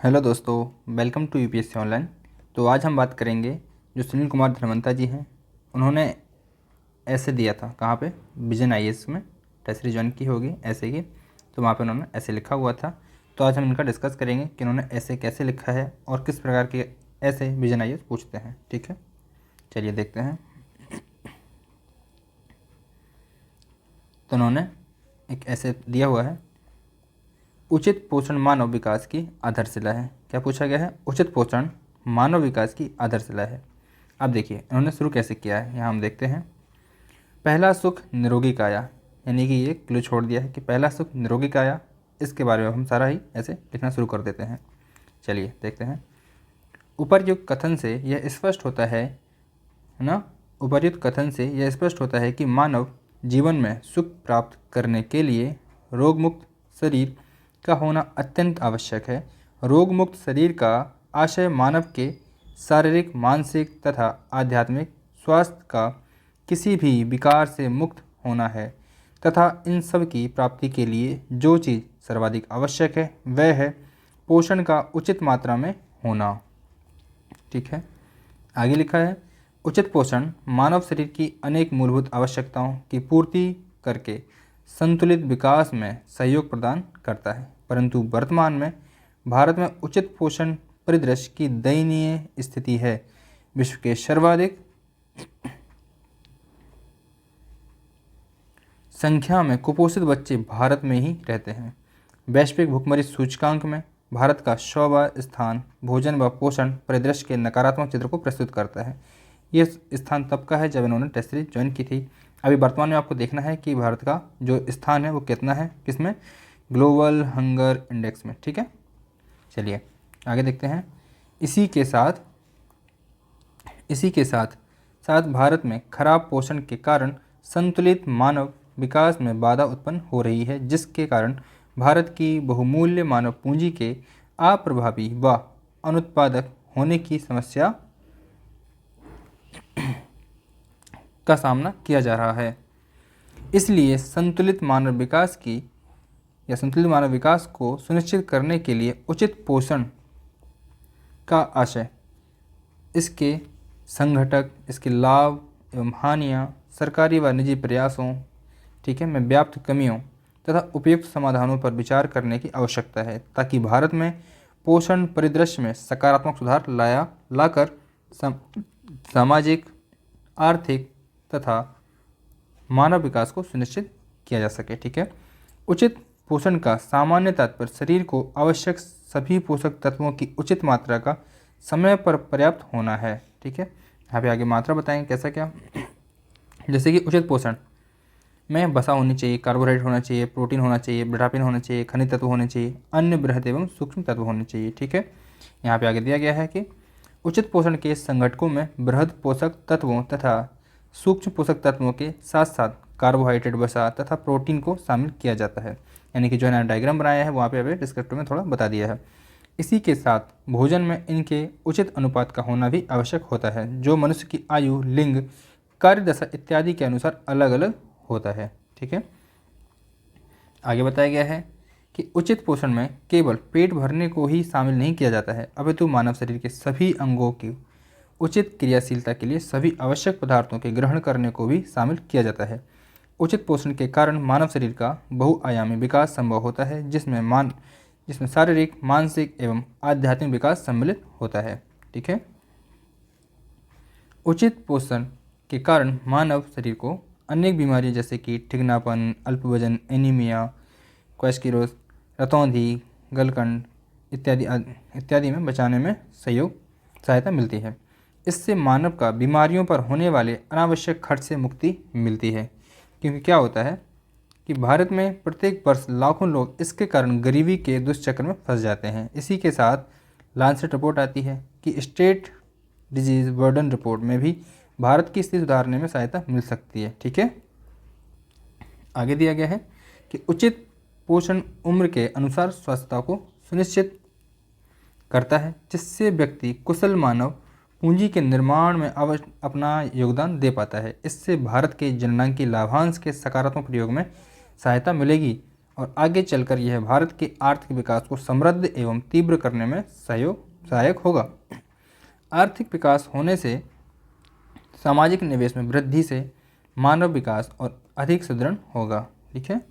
Hello दोस्तों, welcome to UPSC online. तो आज हम बात करेंगे जो सुनील कुमार धर्मंता जी हैं, उन्होंने ऐसे दिया था कहाँ पे, विजन आईएएस में टेस्ट सीरीज ज्वाइन की होगी ऐसे की, तो वहाँ पे उन्होंने ऐसे लिखा हुआ था। तो आज हम इनका डिस्कस करेंगे कि उन्होंने ऐसे कैसे लिखा है और किस प्रकार के ऐसे विजन आईएएस पूछते हैं। ठीक है, चलिए देखते हैं। तो उन्होंने एक ऐसे दिया हुआ है, उचित पोषण मानव विकास की आधारशिला है। क्या पूछा गया है? उचित पोषण मानव विकास की आधारशिला है। अब देखिए इन्होंने शुरू कैसे किया है, यहाँ हम देखते हैं। पहला सुख निरोगी काया, यानी कि ये क्लू छोड़ दिया है कि पहला सुख निरोगी काया। इसके बारे में हम सारा ही ऐसे लिखना शुरू कर देते हैं। चलिए देखते हैं। उपर्युक्त कथन से यह स्पष्ट होता है ना, उपर्युक्त कथन से यह स्पष्ट होता है कि मानव जीवन में सुख प्राप्त करने के लिए रोगमुक्त शरीर का होना अत्यंत आवश्यक है। रोगमुक्त शरीर का आशय मानव के शारीरिक, मानसिक तथा आध्यात्मिक स्वास्थ्य का किसी भी विकार से मुक्त होना है तथा इन सब की प्राप्ति के लिए जो चीज़ सर्वाधिक आवश्यक है वह है पोषण का उचित मात्रा में होना। ठीक है, आगे लिखा है, उचित पोषण मानव शरीर की अनेक मूलभूत आवश्यकताओं की पूर्ति करके संतुलित विकास में सहयोग प्रदान करता है, परंतु वर्तमान में भारत में उचित पोषण परिदृश्य की दयनीय स्थिति है। विश्व के सर्वाधिक संख्या में कुपोषित बच्चे भारत में ही रहते हैं। वैश्विक भुखमरी सूचकांक में भारत का 100वां स्थान भोजन व पोषण परिदृश्य के नकारात्मक चित्र को प्रस्तुत करता है। ये स्थान तब का है जब इन्होंने टेस्ट सीरीज ज्वाइन की थी। अभी वर्तमान में आपको देखना है कि भारत का जो स्थान है वो कितना है, किसमें, ग्लोबल हंगर इंडेक्स में। ठीक है, चलिए आगे देखते हैं। इसी के साथ साथ भारत में खराब पोषण के कारण संतुलित मानव विकास में बाधा उत्पन्न हो रही है, जिसके कारण भारत की बहुमूल्य मानव पूंजी के अप्रभावी व अनुत्पादक होने की समस्या का सामना किया जा रहा है। इसलिए संतुलित मानव विकास को सुनिश्चित करने के लिए उचित पोषण का आशय, इसके संघटक, इसके लाभ एवं हानियाँ, सरकारी व निजी प्रयासों, ठीक है, में व्याप्त कमियों तथा उपयुक्त समाधानों पर विचार करने की आवश्यकता है, ताकि भारत में पोषण परिदृश्य में सकारात्मक सुधार लाकर सामाजिक, आर्थिक तथा मानव विकास को सुनिश्चित किया जा सके। ठीक है, उचित पोषण का सामान्य तात्पर्य शरीर को आवश्यक सभी पोषक तत्वों की उचित मात्रा का समय पर पर्याप्त होना है। ठीक है, यहाँ पे आगे मात्रा बताएंगे कैसा क्या। जैसे कि उचित पोषण में वसा होनी चाहिए, कार्बोहाइड्रेट होना चाहिए, प्रोटीन होना चाहिए, विटामिन होना चाहिए, खनिज तत्व होने चाहिए, अन्य बृहद एवं सूक्ष्म तत्व होने चाहिए। ठीक है, यहाँ पे आगे दिया गया है कि उचित पोषण के संघटकों में बृहद पोषक तत्वों तथा सूक्ष्म पोषक तत्वों के साथ साथ कार्बोहाइड्रेट, वसा तथा प्रोटीन को शामिल किया जाता है। यानी कि जो है डायग्राम बनाया है वहाँ पे अभी डिस्क्रिप्टिव में थोड़ा बता दिया है। इसी के साथ भोजन में इनके उचित अनुपात का होना भी आवश्यक होता है, जो मनुष्य की आयु, लिंग, कार्यदशा इत्यादि के अनुसार अलग अलग होता है। ठीक है, आगे बताया गया है कि उचित पोषण में केवल पेट भरने को ही शामिल नहीं किया जाता है, अपितु मानव शरीर के सभी अंगों की उचित क्रियाशीलता के लिए सभी आवश्यक पदार्थों के ग्रहण करने को भी शामिल किया जाता है। उचित पोषण के कारण मानव शरीर का बहुआयामी विकास संभव होता है, जिसमें शारीरिक, मानसिक एवं आध्यात्मिक विकास सम्मिलित होता है। ठीक है, उचित पोषण के कारण मानव शरीर को अनेक बीमारियां जैसे कि ठिगनापन, अल्प वजन, एनीमिया, क्वेस्किरोस, रतौंधी, गलकंड इत्यादि में बचाने में सहायता मिलती है। इससे मानव का बीमारियों पर होने वाले अनावश्यक खर्च से मुक्ति मिलती है, क्योंकि क्या होता है कि भारत में प्रत्येक वर्ष लाखों लोग इसके कारण गरीबी के दुष्चक्र में फंस जाते हैं। इसी के साथ लांसेट रिपोर्ट आती है कि स्टेट डिजीज बर्डन रिपोर्ट में भी भारत की स्थिति सुधारने में सहायता मिल सकती है। ठीक है, आगे दिया गया है कि उचित पोषण उम्र के अनुसार स्वास्थ्यता को सुनिश्चित करता है, जिससे व्यक्ति कुशल मानव पूंजी के निर्माण में अपना योगदान दे पाता है। इससे भारत के जननांगी लाभांश के सकारात्मक प्रयोग में सहायता मिलेगी और आगे चलकर यह भारत के आर्थिक विकास को समृद्ध एवं तीव्र करने में सहायक होगा। आर्थिक विकास होने से सामाजिक निवेश में वृद्धि से मानव विकास और अधिक सुदृढ़ होगा। ठीक है,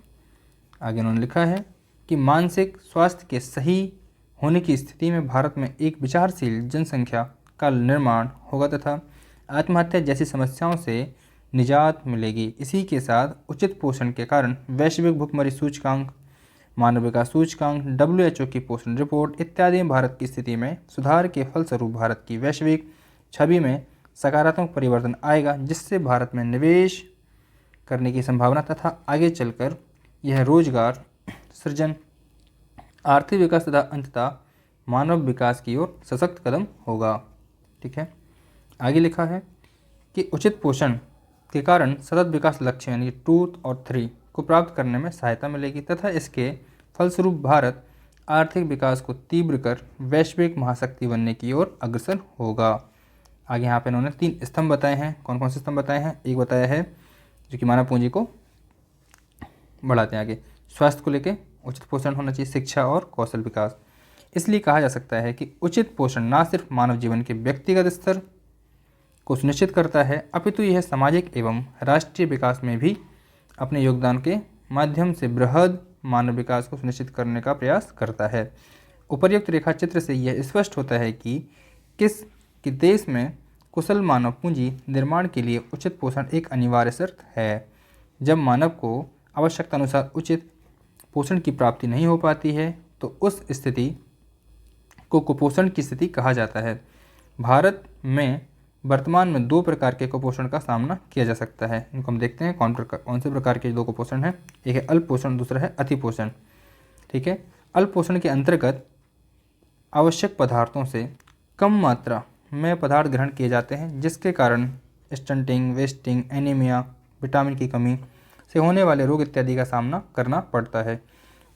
आगे उन्होंने लिखा है कि मानसिक स्वास्थ्य के सही होने की स्थिति में भारत में एक विचारशील जनसंख्या का निर्माण होगा तथा आत्महत्या जैसी समस्याओं से निजात मिलेगी। इसी के साथ उचित पोषण के कारण वैश्विक भुखमरी सूचकांक, मानव विकास सूचकांक, WHO की पोषण रिपोर्ट इत्यादि में भारत की स्थिति में सुधार के फलस्वरूप भारत की वैश्विक छवि में सकारात्मक परिवर्तन आएगा, जिससे भारत में निवेश करने की संभावना तथा आगे चलकर यह रोजगार सृजन, आर्थिक विकास तथा अंततः मानव विकास की ओर सशक्त कदम होगा। ठीक है, आगे लिखा है कि उचित पोषण के कारण सतत विकास लक्ष्य यानी 2 और 3 को प्राप्त करने में सहायता मिलेगी तथा इसके फलस्वरूप भारत आर्थिक विकास को तीव्र कर वैश्विक महाशक्ति बनने की ओर अग्रसर होगा। आगे यहाँ पे इन्होंने 3 स्तंभ बताए हैं। कौन कौन से स्तंभ बताए हैं? एक बताया है जो कि मानव पूंजी को बढ़ाते हैं, आगे स्वास्थ्य को लेके उचित पोषण होना चाहिए, शिक्षा और कौशल विकास। इसलिए कहा जा सकता है कि उचित पोषण न सिर्फ मानव जीवन के व्यक्तिगत स्तर को सुनिश्चित करता है, अपितु यह सामाजिक एवं राष्ट्रीय विकास में भी अपने योगदान के माध्यम से बृहद मानव विकास को सुनिश्चित करने का प्रयास करता है। उपर्युक्त रेखा चित्र से यह स्पष्ट होता है कि देश में कुशल मानव पूंजी निर्माण के लिए उचित पोषण एक अनिवार्य शर्त है। जब मानव को आवश्यकता अनुसार उचित पोषण की प्राप्ति नहीं हो पाती है तो उस स्थिति को कुपोषण की स्थिति कहा जाता है। भारत में वर्तमान में 2 प्रकार के कुपोषण का सामना किया जा सकता है। इनको हम देखते हैं कौन से प्रकार के 2 कुपोषण हैं। एक है अल्प पोषण, दूसरा है अति पोषण। ठीक है, अल्प पोषण के अंतर्गत आवश्यक पदार्थों से कम मात्रा में पदार्थ ग्रहण किए जाते हैं, जिसके कारण स्टंटिंग, वेस्टिंग, एनीमिया, विटामिन की कमी से होने वाले रोग इत्यादि का सामना करना पड़ता है।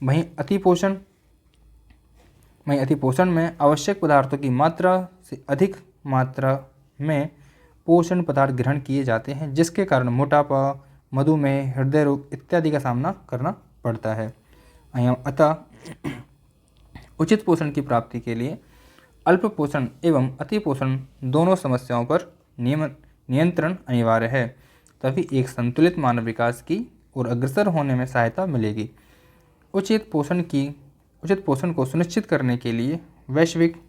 वहीं अति पोषण में आवश्यक पदार्थों की मात्रा से अधिक मात्रा में पोषण पदार्थ ग्रहण किए जाते हैं, जिसके कारण मोटापा, मधुमेह, हृदय रोग इत्यादि का सामना करना पड़ता है। अतः उचित पोषण की प्राप्ति के लिए अल्प पोषण एवं अति पोषण दोनों समस्याओं पर नियंत्रण अनिवार्य है, तभी एक संतुलित मानव विकास की ओर अग्रसर होने में सहायता मिलेगी। उचित पोषण को सुनिश्चित करने के लिए वैश्विक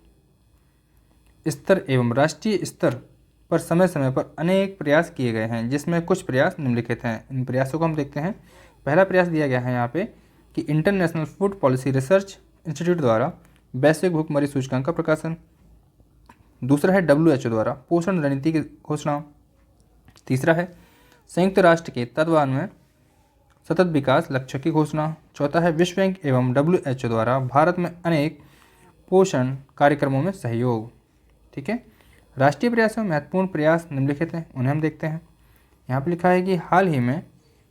स्तर एवं राष्ट्रीय स्तर पर समय समय पर अनेक प्रयास किए गए हैं, जिसमें कुछ प्रयास निम्नलिखित हैं। इन प्रयासों को हम देखते हैं। पहला प्रयास दिया गया है यहाँ पे कि international food policy research institute द्वारा वैश्विक भुखमरी सूचकांक का प्रकाशन। दूसरा है WHO द्वारा पोषण रणनीति की घोषणा। तीसरा है संयुक्त राष्ट्र के तत्वावधान में सतत विकास लक्ष्य की घोषणा। चौथा है विश्व बैंक एवं WHO द्वारा भारत में अनेक पोषण कार्यक्रमों में सहयोग। ठीक है, राष्ट्रीय प्रयासों में महत्वपूर्ण प्रयास निम्नलिखित हैं, उन्हें हम देखते हैं। यहाँ पर लिखा है कि हाल ही में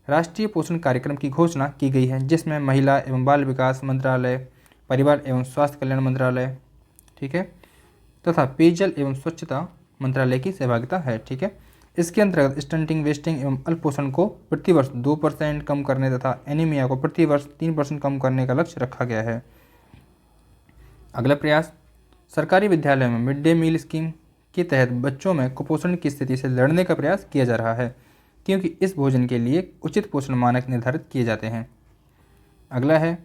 राष्ट्रीय पोषण कार्यक्रम की घोषणा की गई है, जिसमें महिला एवं बाल विकास मंत्रालय, परिवार एवं स्वास्थ्य कल्याण मंत्रालय, ठीक है, तथा पेयजल एवं स्वच्छता मंत्रालय की सहभागिता है। ठीक है, इसके अंतर्गत स्टंटिंग, वेस्टिंग एवं अल्पपोषण को प्रतिवर्ष 2% कम करने तथा एनीमिया को प्रतिवर्ष 3% कम करने का लक्ष्य रखा गया है। अगला प्रयास सरकारी विद्यालयों में मिड डे मील स्कीम के तहत बच्चों में कुपोषण की स्थिति से लड़ने का प्रयास किया जा रहा है, क्योंकि इस भोजन के लिए उचित पोषण मानक निर्धारित किए जाते हैं। अगला है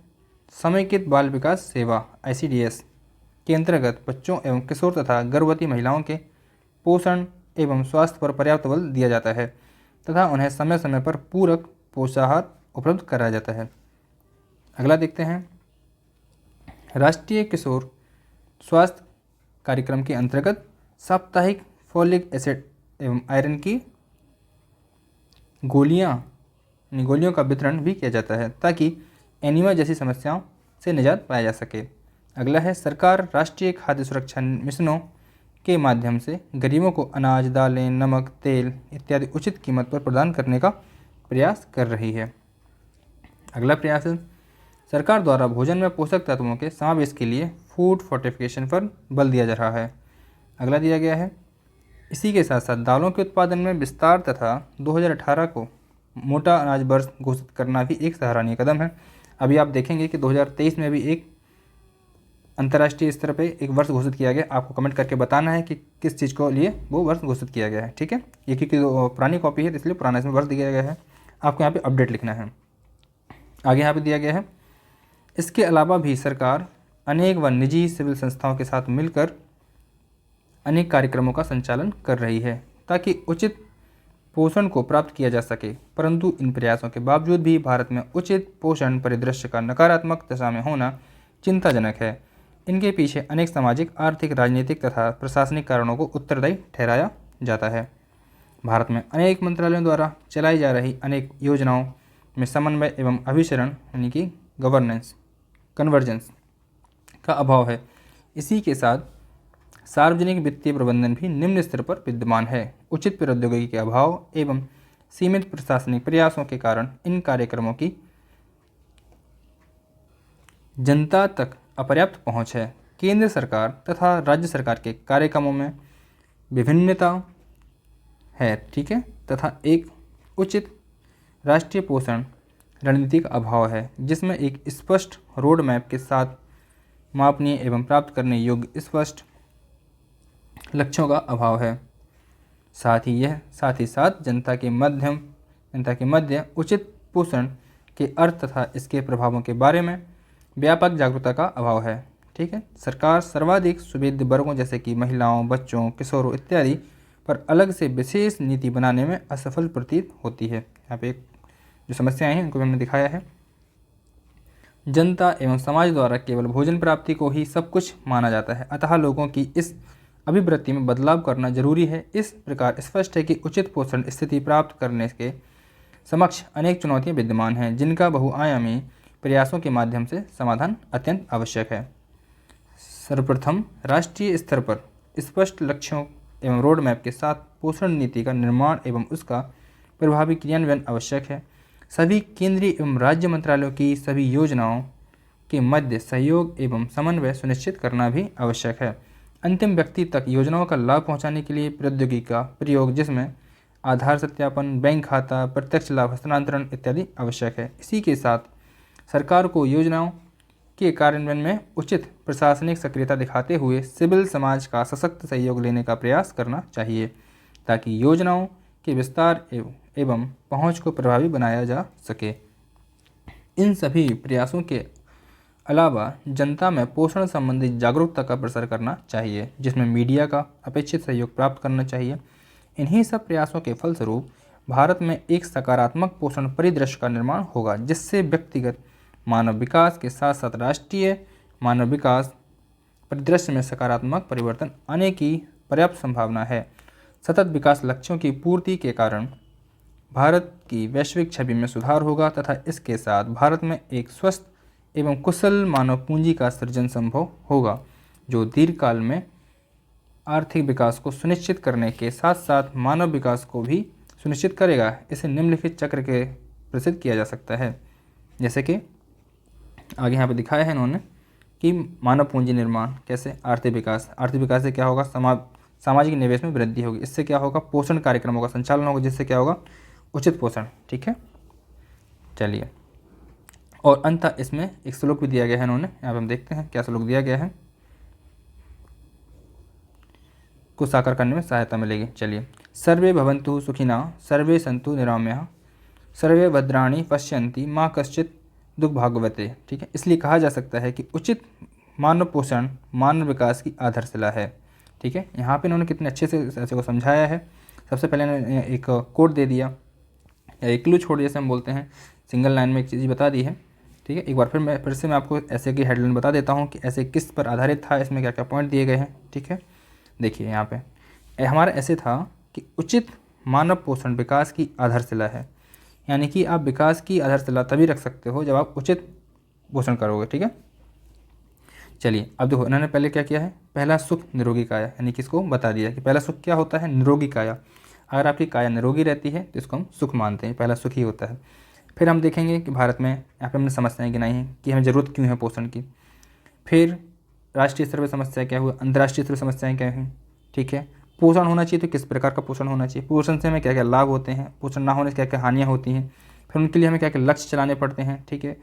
समेकित बाल विकास सेवा ICDS के अंतर्गत बच्चों एवं किशोर तथा गर्भवती महिलाओं के पोषण एवं स्वास्थ्य पर पर्याप्त बल दिया जाता है तथा उन्हें समय समय पर पूरक पोषाहार उपलब्ध कराया जाता है। अगला देखते हैं राष्ट्रीय किशोर स्वास्थ्य कार्यक्रम के अंतर्गत साप्ताहिक फोलिक एसिड एवं आयरन की गोलियों का वितरण भी किया जाता है, ताकि एनीमिया जैसी समस्याओं से निजात पाया जा सके। अगला है सरकार राष्ट्रीय खाद्य सुरक्षा मिशनों के माध्यम से गरीबों को अनाज, दालें, नमक, तेल इत्यादि उचित कीमत पर प्रदान करने का प्रयास कर रही है। अगला प्रयास है सरकार द्वारा भोजन में पोषक तत्वों के समावेश के लिए फूड फोर्टिफिकेशन पर बल दिया जा रहा है। अगला दिया गया है इसी के साथ साथ दालों के उत्पादन में विस्तार तथा 2018 को मोटा अनाज वर्ष घोषित करना भी एक सराहनीय कदम है। अभी आप देखेंगे कि 2023 में भी एक अंतर्राष्ट्रीय स्तर पे एक वर्ष घोषित किया गया। आपको कमेंट करके बताना है कि किस चीज़ को लिए वो वर्ष घोषित किया गया है। ठीक है, ये क्योंकि पुरानी कॉपी है तो इसलिए पुराना इसमें वर्ष दिया गया है, आपको यहाँ पे अपडेट लिखना है। आगे यहाँ पे दिया गया है, इसके अलावा भी सरकार अनेक व निजी सिविल संस्थाओं के साथ मिलकर अनेक कार्यक्रमों का संचालन कर रही है ताकि उचित पोषण को प्राप्त किया जा सके, परंतु इन प्रयासों के बावजूद भी भारत में उचित पोषण परिदृश्य का नकारात्मक दशा में होना चिंताजनक है। इनके पीछे अनेक सामाजिक, आर्थिक, राजनीतिक तथा प्रशासनिक कारणों को उत्तरदायी ठहराया जाता है। भारत में अनेक मंत्रालयों द्वारा चलाई जा रही अनेक योजनाओं में समन्वय एवं अभिसरण यानी कि कन्वर्जेंस का अभाव है। इसी के साथ सार्वजनिक वित्तीय प्रबंधन भी निम्न स्तर पर विद्यमान है। उचित प्रौद्योगिकी के अभाव एवं सीमित प्रशासनिक प्रयासों के कारण इन कार्यक्रमों की जनता तक अपर्याप्त पहुंच है। केंद्र सरकार तथा राज्य सरकार के कार्यक्रमों में विभिन्नता है, ठीक है, तथा एक उचित राष्ट्रीय पोषण रणनीति का अभाव है, जिसमें एक स्पष्ट रोड मैप के साथ मापनीय एवं प्राप्त करने योग्य स्पष्ट लक्ष्यों का अभाव है। साथ ही साथ जनता के मध्य उचित पोषण के अर्थ तथा इसके प्रभावों के बारे में व्यापक जागरूकता का अभाव है। ठीक है, सरकार सर्वाधिक सुविध वर्गों जैसे कि महिलाओं, बच्चों, किशोरों इत्यादि पर अलग से विशेष नीति बनाने में असफल प्रतीत होती है। यहाँ पे जो समस्याएं हैं उनको भी हमने दिखाया है। जनता एवं समाज द्वारा केवल भोजन प्राप्ति को ही सब कुछ माना जाता है, अतः लोगों की इस अभिवृत्ति में बदलाव करना जरूरी है। इस प्रकार स्पष्ट है कि उचित पोषण स्थिति प्राप्त करने के समक्ष अनेक चुनौतियां विद्यमान हैं, जिनका बहुआयामी प्रयासों के माध्यम से समाधान अत्यंत आवश्यक है। सर्वप्रथम राष्ट्रीय स्तर पर स्पष्ट लक्ष्यों एवं रोड मैप के साथ पोषण नीति का निर्माण एवं उसका प्रभावी क्रियान्वयन आवश्यक है। सभी केंद्रीय एवं राज्य मंत्रालयों की सभी योजनाओं के मध्य सहयोग एवं समन्वय सुनिश्चित करना भी आवश्यक है। अंतिम व्यक्ति तक योजनाओं का लाभ पहुंचाने के लिए प्रौद्योगिकी का प्रयोग, जिसमें आधार सत्यापन, बैंक खाता, प्रत्यक्ष लाभ हस्तांतरण इत्यादि आवश्यक है। इसी के साथ सरकार को योजनाओं के कार्यान्वयन में उचित प्रशासनिक सक्रियता दिखाते हुए सिविल समाज का सशक्त सहयोग लेने का प्रयास करना चाहिए, ताकि योजनाओं के विस्तार एवं पहुंच को प्रभावी बनाया जा सके। इन सभी प्रयासों के अलावा जनता में पोषण संबंधी जागरूकता का प्रसार करना चाहिए, जिसमें मीडिया का अपेक्षित सहयोग प्राप्त करना चाहिए। इन्हीं सब प्रयासों के फलस्वरूप भारत में एक सकारात्मक पोषण परिदृश्य का निर्माण होगा, जिससे व्यक्तिगत मानव विकास के साथ साथ राष्ट्रीय मानव विकास परिदृश्य में सकारात्मक परिवर्तन आने की पर्याप्त संभावना है। सतत विकास लक्ष्यों की पूर्ति के कारण भारत की वैश्विक छवि में सुधार होगा तथा इसके साथ भारत में एक स्वस्थ एवं कुशल मानव पूंजी का सृजन संभव होगा, जो दीर्घकाल में आर्थिक विकास को सुनिश्चित करने के साथ साथ मानव विकास को भी सुनिश्चित करेगा। इसे निम्नलिखित चक्र के प्रसिद्ध किया जा सकता है, जैसे कि आगे यहाँ पे दिखाया है इन्होंने कि मानव पूंजी निर्माण कैसे, आर्थिक विकास से क्या होगा, सामाजिक निवेश में वृद्धि होगी, इससे क्या होगा, पोषण कार्यक्रमों का संचालन होगा, जिससे क्या होगा, उचित पोषण। ठीक है, चलिए, और अंततः इसमें एक श्लोक भी दिया गया है इन्होंने, यहाँ पे हम देखते हैं क्या श्लोक दिया गया है, को साकार करने में सहायता मिलेगी। चलिए, सर्वे भवन्तु सुखिनः, सर्वे सन्तु निरामयाः, सर्वे भद्राणि पश्यन्ति माँ कश्चित् दुख भागवते। ठीक है, इसलिए कहा जा सकता है कि उचित मानव पोषण मानव विकास की आधारशिला है। ठीक है, यहाँ पे इन्होंने कितने अच्छे से ऐसे को समझाया है। सबसे पहले इन्होंने एक कोड दे दिया या एक क्लू छोड़ दिया, जैसे हम बोलते हैं, सिंगल लाइन में एक चीज़ बता दी है। ठीक है, एक बार फिर से मैं आपको ऐसे की हेडलाइन बता देता हूँ कि ऐसे किस पर आधारित था, इसमें क्या क्या पॉइंट दिए गए हैं। ठीक है, देखिए यहाँ पे हमारा ऐसे था कि उचित मानव पोषण विकास की आधारशिला है, यानी कि आप विकास की आधारशिला तभी रख सकते हो जब आप उचित पोषण करोगे। ठीक है, चलिए अब देखो इन्होंने पहले क्या किया है, पहला सुख निरोगी काया, यानी कि इसको बता दिया कि पहला सुख क्या होता है, निरोगी काया। अगर आपकी काया निरोगी रहती है तो इसको हम सुख मानते हैं, पहला सुख ही होता है। फिर हम देखेंगे कि भारत में यहाँ पे हमने समस्याएं गिनाई हैं कि हमें ज़रूरत क्यों है पोषण की। फिर राष्ट्रीय स्तर पर समस्या क्या हुई, अंतर्राष्ट्रीय स्तर पर समस्याएं क्या हुई। ठीक है, पोषण होना चाहिए तो किस प्रकार का पोषण होना चाहिए, पोषण से हमें क्या क्या लाभ होते हैं, पोषण ना होने से क्या क्या हानियाँ होती हैं, फिर उनके लिए हमें क्या क्या लक्ष्य चलाने पड़ते हैं। ठीक है,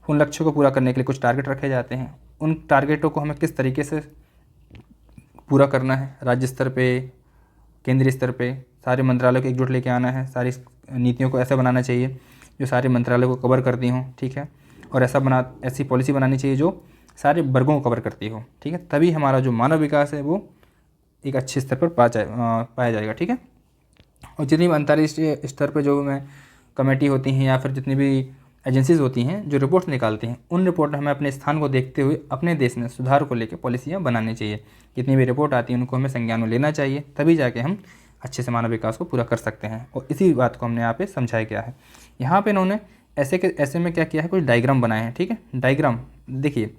उन लक्ष्यों को पूरा करने के लिए कुछ टारगेट रखे जाते हैं। उन टारगेटों को हमें किस तरीके से पूरा करना है, राज्य स्तर पे, केंद्रीय स्तर पे सारे मंत्रालयों को एकजुट लेके आना है, सारी नीतियों को ऐसा बनाना चाहिए जो सारे मंत्रालयों को कवर करती हों, ठीक है, और ऐसी पॉलिसी बनानी चाहिए जो सारे वर्गों को कवर करती हो, ठीक है, तभी हमारा जो मानव विकास है वो एक अच्छे स्तर पर पाया जाएगा, ठीक है। और जितनी भी अंतर्राष्ट्रीय स्तर पर जो में कमेटी होती हैं या फिर जितनी भी एजेंसीज होती हैं जो रिपोर्ट्स निकालती हैं, उन रिपोर्ट में हमें अपने स्थान को देखते हुए अपने देश में सुधार को लेकर पॉलिसियाँ बनानी चाहिए। जितनी भी रिपोर्ट आती हैं उनको हमें संज्ञान में लेना चाहिए, तभी जाके हम अच्छे से मानव विकास को पूरा कर सकते हैं। और इसी बात को हमने यहाँ पे समझाया गया है। यहाँ पे इन्होंने ऐसे में क्या किया है, कुछ डायग्राम बनाए हैं, ठीक है। डायग्राम देखिए,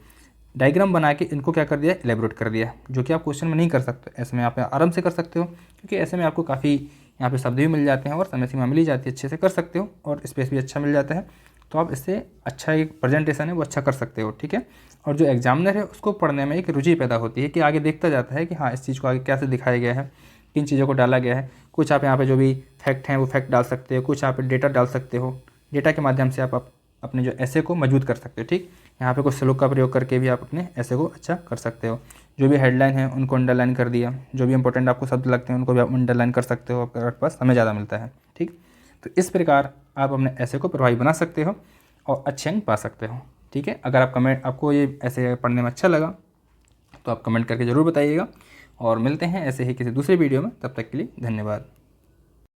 डायग्राम बना के इनको क्या कर दिया, एलेबोरेट कर दिया, जो कि आप क्वेश्चन में नहीं कर सकते, ऐसे में आप आराम से कर सकते हो, क्योंकि ऐसे में आपको काफ़ी यहाँ पे शब्द भी मिल जाते हैं और समय सीमा मिली जाती है, अच्छे से कर सकते हो और स्पेस भी अच्छा मिल जाता है। तो आप इससे अच्छा एक प्रेजेंटेशन है वो अच्छा कर सकते हो, ठीक है। और जो एग्जामिनर है उसको पढ़ने में एक रुचि पैदा होती है कि आगे देखता जाता है कि हाँ इस चीज़ को आगे कैसे दिखाया गया है, किन चीज़ों को डाला गया है। कुछ आप यहाँ पे जो भी फैक्ट हैं वो फैक्ट डाल सकते हो, कुछ यहाँ पे डेटा डाल सकते हो, डेटा के माध्यम से आप अपने जो ऐसे को मजबूत कर सकते हो, ठीक। यहाँ पे कुछ स्लोक का प्रयोग करके भी आप अपने ऐसे को अच्छा कर सकते हो। जो भी हेडलाइन है उनको अंडरलाइन कर दिया, जो भी इंपॉर्टेंट आपको शब्द लगते हैं उनको भी आप अंडरलाइन कर सकते हो, आपके पास समय ज़्यादा मिलता है, ठीक। तो इस प्रकार आप अपने ऐसे को प्रभावी बना सकते हो और अच्छे अंक पा सकते हो, ठीक है। अगर आपको ये ऐसे पढ़ने में अच्छा लगा तो आप कमेंट करके ज़रूर बताइएगा और मिलते हैं ऐसे ही किसी दूसरे वीडियो में। तब तक के लिए धन्यवाद।